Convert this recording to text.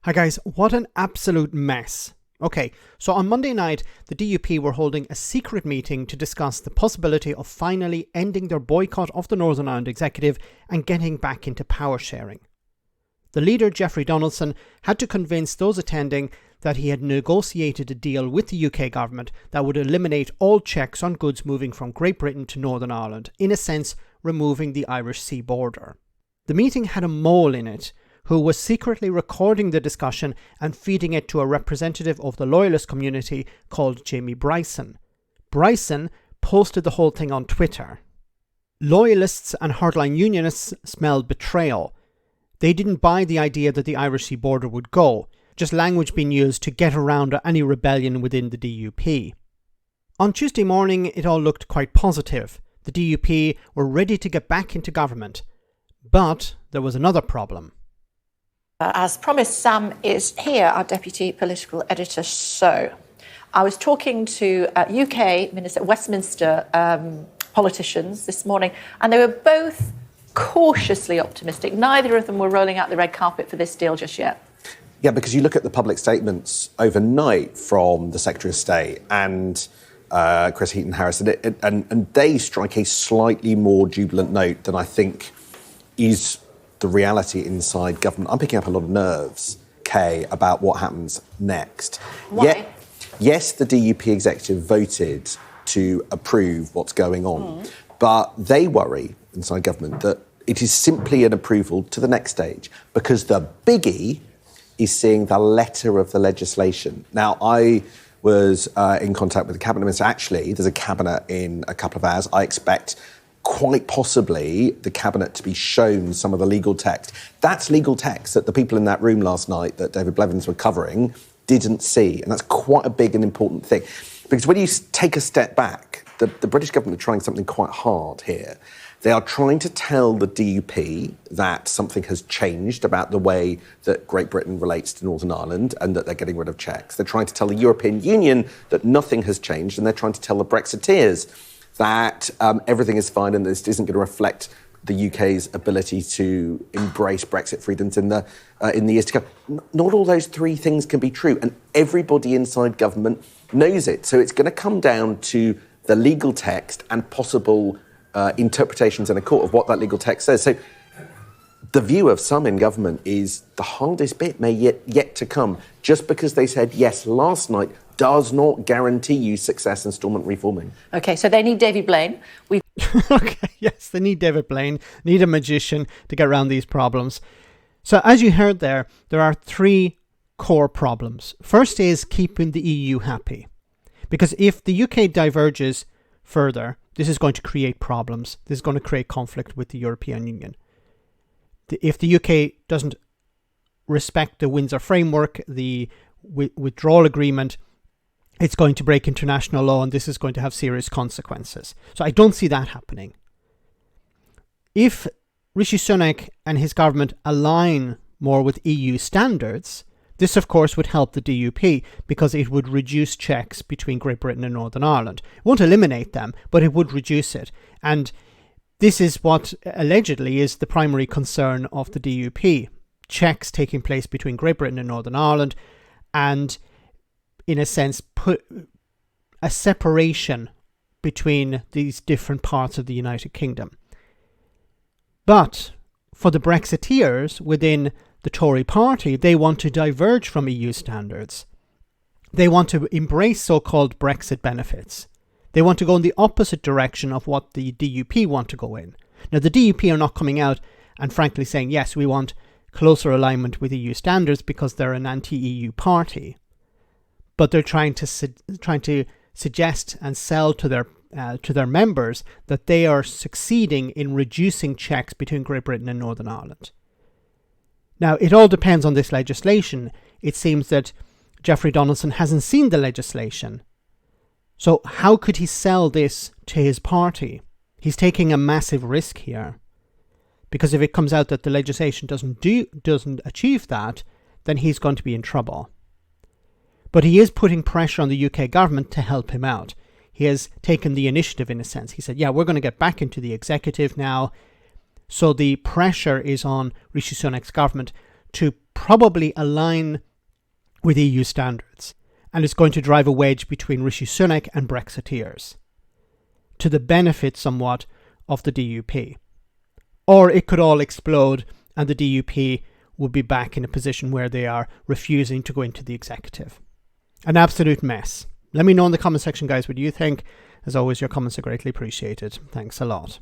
Hi guys, what an absolute mess. Okay, so on Monday night, the DUP were holding a secret meeting to discuss the possibility of finally ending their boycott of the Northern Ireland Executive and getting back into power sharing. The leader, Jeffrey Donaldson, had to convince those attending that he had negotiated a deal with the UK government that would eliminate all checks on goods moving from Great Britain to Northern Ireland, in a sense, removing the Irish Sea border. The meeting had a mole in it, who was secretly recording the discussion and feeding it to a representative of the loyalist community called Jamie Bryson. Bryson posted the whole thing on Twitter. Loyalists and hardline unionists smelled betrayal. They didn't buy the idea that the Irish Sea border would go, just language being used to get around any rebellion within the DUP. On Tuesday morning, it all looked quite positive. The DUP were ready to get back into government. But there was another problem. As promised, Sam is here, our Deputy Political Editor. So, I was talking to UK Westminster politicians this morning, and they were both cautiously optimistic. Neither of them were rolling out the red carpet for this deal just yet. Yeah, because you look at the public statements overnight from the Secretary of State and Chris Heaton-Harris, and they strike a slightly more jubilant note than I think is the reality inside government. I'm picking up a lot of nerves, Kay, about what happens next. Why? Yes, the DUP executive voted to approve what's going on, but they worry inside government that it is simply an approval to the next stage, because the biggie is seeing the letter of the legislation. Now, I was in contact with the cabinet minister. Actually, there's a cabinet in a couple of hours. I expect quite possibly the cabinet to be shown some of the legal text. That's legal text that the people in that room last night that David Blevins were covering didn't see. And that's quite a big and important thing. Because when you take a step back, the British government are trying something quite hard here. They are trying to tell the DUP that something has changed about the way that Great Britain relates to Northern Ireland and that they're getting rid of checks. They're trying to tell the European Union that nothing has changed, and they're trying to tell the Brexiteers that everything is fine and this isn't going to reflect the UK's ability to embrace Brexit freedoms in the years to come. Not all those three things can be true, and everybody inside government knows it. So it's going to come down to the legal text and possible interpretations in a court of what that legal text says. So the view of some in government is the hardest bit may yet to come. Just because they said yes last night does not guarantee you success in stormont reforming. OK, so they need David Blaine. Okay, yes, they need David Blaine, need a magician to get around these problems. So as you heard there are three core problems. First is keeping the EU happy. Because if the UK diverges further, this is going to create problems. This is going to create conflict with the European Union. If the UK doesn't respect the Windsor Framework, the withdrawal agreement, it's going to break international law, and this is going to have serious consequences. So I don't see that happening. If Rishi Sunak and his government align more with EU standards, this of course would help the DUP because it would reduce checks between Great Britain and Northern Ireland. It won't eliminate them, but it would reduce it. And this is what allegedly is the primary concern of the DUP. Checks taking place between Great Britain and Northern Ireland, and in a sense put a separation between these different parts of the United Kingdom. But for the Brexiteers within the Tory party, they want to diverge from EU standards. They want to embrace so-called Brexit benefits. They want to go in the opposite direction of what the DUP want to go in. Now, the DUP are not coming out and frankly saying, yes, we want closer alignment with EU standards because they're an anti-EU party. But they're trying to suggest and sell to their members that they are succeeding in reducing checks between Great Britain and Northern Ireland. Now, it all depends on this legislation. It seems that Jeffrey Donaldson hasn't seen the legislation. So how could he sell this to his party? He's taking a massive risk here. Because if it comes out that the legislation doesn't achieve that, then he's going to be in trouble. But he is putting pressure on the UK government to help him out. He has taken the initiative in a sense. He said, yeah, we're going to get back into the executive now. So the pressure is on Rishi Sunak's government to probably align with EU standards, and it's going to drive a wedge between Rishi Sunak and Brexiteers, to the benefit somewhat of the DUP. Or it could all explode and the DUP would be back in a position where they are refusing to go into the executive. An absolute mess. Let me know in the comment section, guys, what you think. As always, your comments are greatly appreciated. Thanks a lot.